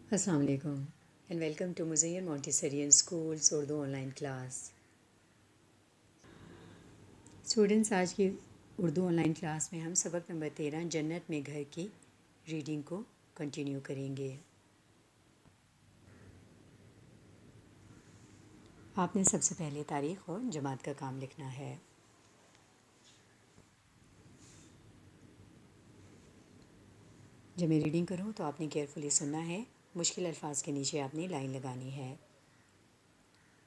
السلام علیکم and welcome to Muzain Montessorian schools Urdu online class. Students, آج کی اردو آن لائن کلاس میں ہم سبق نمبر 13 جنت میں گھر کی ریڈنگ کو کنٹینیو کریں گے. آپ نے سب سے پہلے تاریخ اور جماعت کا کام لکھنا ہے. جب میں ریڈنگ کروں تو آپ نے کیئرفلی سننا ہے. مشکل الفاظ کے نیچے آپ نے لائن لگانی ہے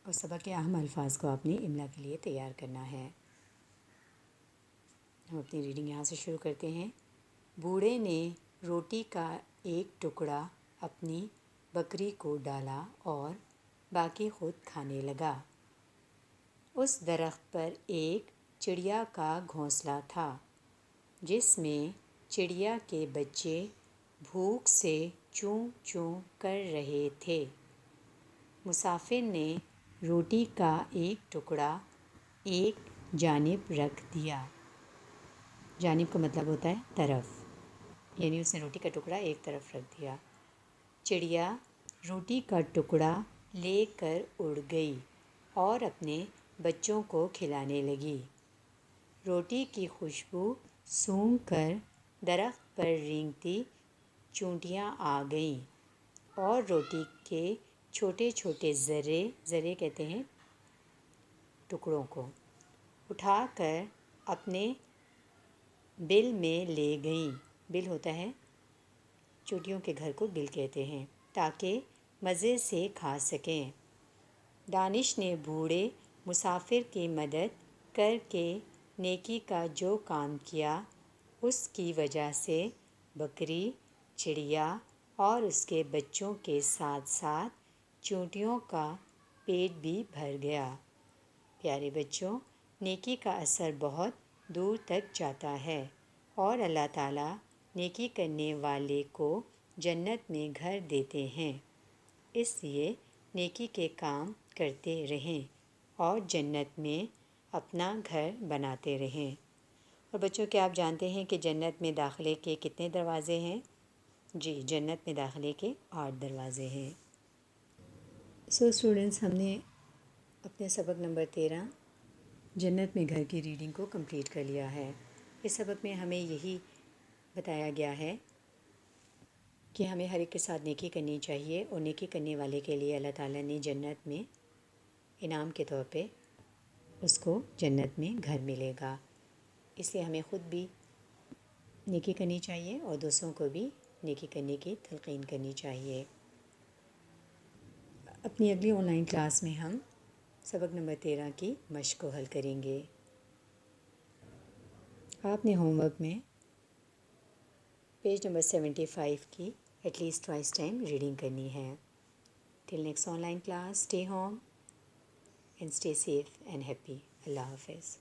اور سبق کے اہم الفاظ کو آپ نے املا کے لیے تیار کرنا ہے. ہم اپنی ریڈنگ یہاں سے شروع کرتے ہیں. بوڑھے نے روٹی کا ایک ٹکڑا اپنی بکری کو ڈالا اور باقی خود کھانے لگا. اس درخت پر ایک چڑیا کا گھونسلہ تھا جس میں چڑیا کے بچے بھوک سے چوں چوں کر رہے تھے. مسافر نے روٹی کا ایک ٹکڑا ایک جانب رکھ دیا. جانب کا مطلب ہوتا ہے طرف، یعنی اس نے روٹی کا ٹکڑا ایک طرف رکھ دیا. چڑیا روٹی کا ٹکڑا لے کر اڑ گئی اور اپنے بچوں کو کھلانے لگی. روٹی کی خوشبو سونگھ کر درخت پر رینگتی چیونٹیاں آ گئیں اور روٹی کے چھوٹے چھوٹے ذرے کہتے ہیں ٹکڑوں کو، اٹھا کر اپنے بل میں لے گئیں. بل ہوتا ہے، چیونٹیوں کے گھر کو بل کہتے ہیں، تاکہ مزے سے کھا سکیں. دانش نے بوڑھے مسافر کی مدد کر کے نیکی کا جو کام کیا، اس کی وجہ سے بکری، چڑیا اور اس کے بچوں کے ساتھ ساتھ چیونٹیوں کا پیٹ بھی بھر گیا. پیارے بچوں، نیکی کا اثر بہت دور تک جاتا ہے اور اللہ تعالیٰ نیکی کرنے والے کو جنت میں گھر دیتے ہیں. اس لیے نیکی کے کام کرتے رہیں اور جنت میں اپنا گھر بناتے رہیں. اور بچوں، کیا آپ جانتے ہیں کہ جنت میں داخلے کے کتنے دروازے ہیں؟ جی، جنت میں داخلے کے 8 دروازے ہیں. اسٹوڈنٹس، ہم نے اپنے سبق نمبر 13 جنت میں گھر کی ریڈنگ کو کمپلیٹ کر لیا ہے. اس سبق میں ہمیں یہی بتایا گیا ہے کہ ہمیں ہر ایک کے ساتھ نیکی کرنی چاہیے اور نیکی کرنے والے کے لیے اللہ تعالیٰ نے جنت میں انعام کے طور پہ اس کو جنت میں گھر ملے گا. اس لیے ہمیں خود بھی نیکی کرنی چاہیے اور دوسروں کو بھی نیکی کرنے کی تلقین کرنی چاہیے. اپنی اگلی آن لائن کلاس میں ہم سبق نمبر 13 کی مشق کو حل کریں گے. آپ نے ہوم ورک میں پیج نمبر 75 کی at least twice time reading کرنی ہے. Till next online class, stay home and stay safe and happy. اللہ حافظ.